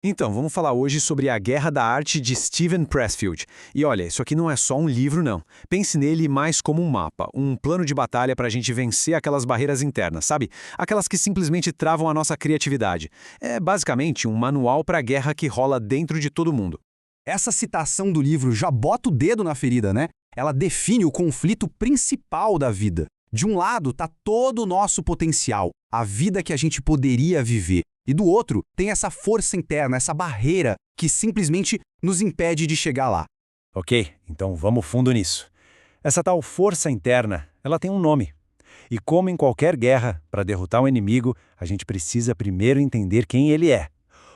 Então, vamos falar hoje sobre A Guerra da Arte de Steven Pressfield. E olha, isso aqui não é só um livro, não. Pense nele mais como um mapa, um plano de batalha para a gente vencer aquelas barreiras internas, sabe? Aquelas que simplesmente travam a nossa criatividade. É basicamente um manual para a guerra que rola dentro de todo mundo. Essa citação do livro já bota o dedo na ferida, né? Ela define o conflito principal da vida. De um lado está todo o nosso potencial, a vida que a gente poderia viver. E do outro tem essa força interna, essa barreira que simplesmente nos impede de chegar lá. Ok, então vamos fundo nisso. Essa tal força interna, ela tem um nome. E como em qualquer guerra, para derrotar um inimigo, a gente precisa primeiro entender quem ele é.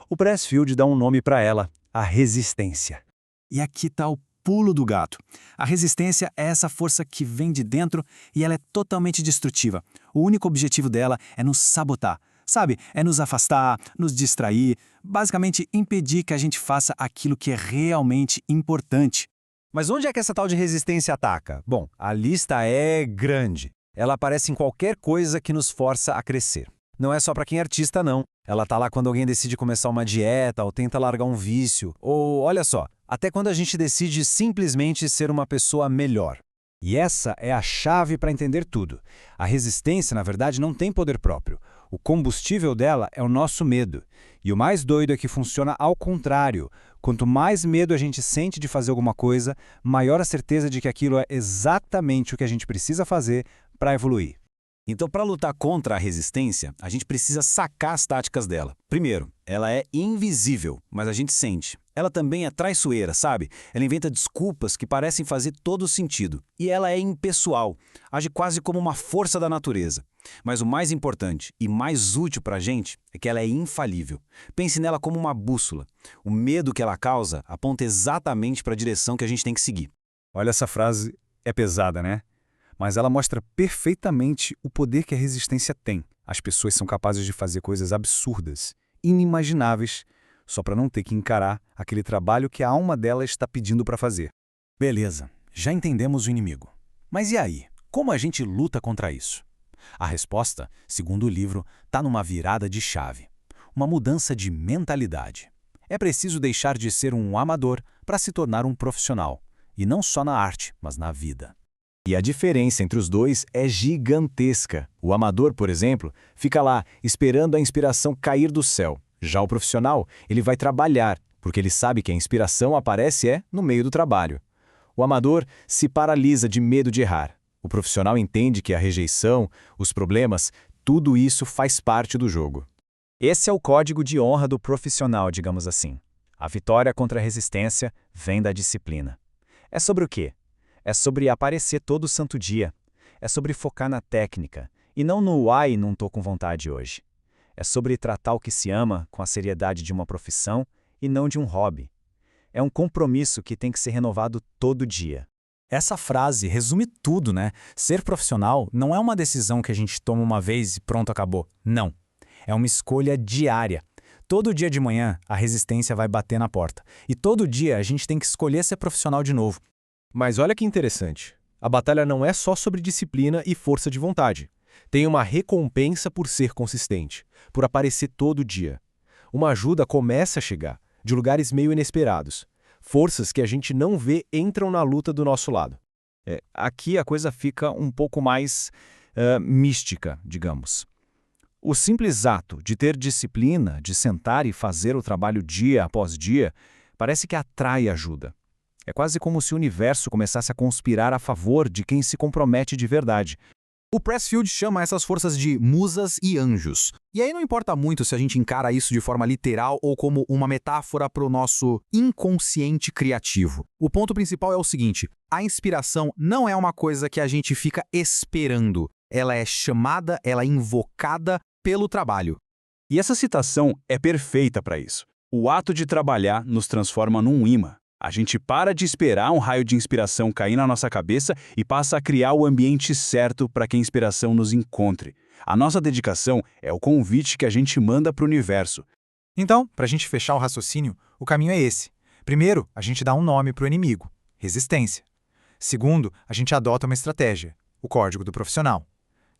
O Pressfield dá um nome para ela, a resistência. E aqui está o pulo do gato. A resistência é essa força que vem de dentro e ela é totalmente destrutiva. O único objetivo dela é nos sabotar. Sabe, é nos afastar, nos distrair, basicamente impedir que a gente faça aquilo que é realmente importante. Mas onde é que essa tal de resistência ataca? Bom, a lista é grande. Ela aparece em qualquer coisa que nos força a crescer. Não é só para quem é artista, não. Ela tá lá quando alguém decide começar uma dieta ou tenta largar um vício. Ou, olha só, até quando a gente decide simplesmente ser uma pessoa melhor. E essa é a chave para entender tudo. A resistência, na verdade, não tem poder próprio. O combustível dela é o nosso medo. E o mais doido é que funciona ao contrário. Quanto mais medo a gente sente de fazer alguma coisa, maior a certeza de que aquilo é exatamente o que a gente precisa fazer para evoluir. Então, para lutar contra a resistência, a gente precisa sacar as táticas dela. Primeiro, ela é invisível, mas a gente sente. Ela também é traiçoeira, sabe? Ela inventa desculpas que parecem fazer todo sentido. E ela é impessoal, age quase como uma força da natureza. Mas o mais importante e mais útil para a gente é que ela é infalível. Pense nela como uma bússola. O medo que ela causa aponta exatamente para a direção que a gente tem que seguir. Olha, essa frase é pesada, né? Mas ela mostra perfeitamente o poder que a resistência tem. As pessoas são capazes de fazer coisas absurdas, inimagináveis, só para não ter que encarar aquele trabalho que a alma dela está pedindo para fazer. Beleza, já entendemos o inimigo. Mas e aí? Como a gente luta contra isso? A resposta, segundo o livro, está numa virada de chave. Uma mudança de mentalidade. É preciso deixar de ser um amador para se tornar um profissional. E não só na arte, mas na vida. E a diferença entre os dois é gigantesca. O amador, por exemplo, fica lá esperando a inspiração cair do céu. Já o profissional, ele vai trabalhar, porque ele sabe que a inspiração aparece no meio do trabalho. O amador se paralisa de medo de errar. O profissional entende que a rejeição, os problemas, tudo isso faz parte do jogo. Esse é o código de honra do profissional, digamos assim. A vitória contra a resistência vem da disciplina. É sobre o quê? É sobre aparecer todo santo dia. É sobre focar na técnica, e não no "ai, não tô com vontade hoje". É sobre tratar o que se ama com a seriedade de uma profissão e não de um hobby. É um compromisso que tem que ser renovado todo dia. Essa frase resume tudo, né? Ser profissional não é uma decisão que a gente toma uma vez e pronto, acabou. Não. É uma escolha diária. Todo dia de manhã, a resistência vai bater na porta. E todo dia a gente tem que escolher ser profissional de novo. Mas olha que interessante. A batalha não é só sobre disciplina e força de vontade. Tem uma recompensa por ser consistente, por aparecer todo dia. Uma ajuda começa a chegar, de lugares meio inesperados. Forças que a gente não vê entram na luta do nosso lado. Aqui a coisa fica um pouco mais mística, digamos. O simples ato de ter disciplina, de sentar e fazer o trabalho dia após dia, parece que atrai ajuda. É quase como se o universo começasse a conspirar a favor de quem se compromete de verdade. O Pressfield chama essas forças de musas e anjos. E aí não importa muito se a gente encara isso de forma literal ou como uma metáfora para o nosso inconsciente criativo. O ponto principal é o seguinte: a inspiração não é uma coisa que a gente fica esperando. Ela é chamada, ela é invocada pelo trabalho. E essa citação é perfeita para isso. O ato de trabalhar nos transforma num imã. A gente para de esperar um raio de inspiração cair na nossa cabeça e passa a criar o ambiente certo para que a inspiração nos encontre. A nossa dedicação é o convite que a gente manda para o universo. Então, para a gente fechar o raciocínio, o caminho é esse. Primeiro, a gente dá um nome para o inimigo, resistência. Segundo, a gente adota uma estratégia, o código do profissional.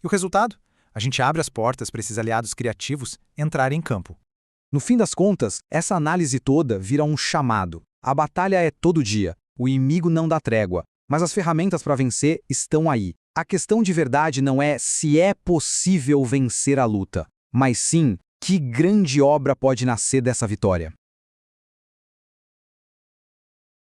E o resultado? A gente abre as portas para esses aliados criativos entrarem em campo. No fim das contas, essa análise toda vira um chamado. A batalha é todo dia, o inimigo não dá trégua, mas as ferramentas para vencer estão aí. A questão de verdade não é se é possível vencer a luta, mas sim que grande obra pode nascer dessa vitória.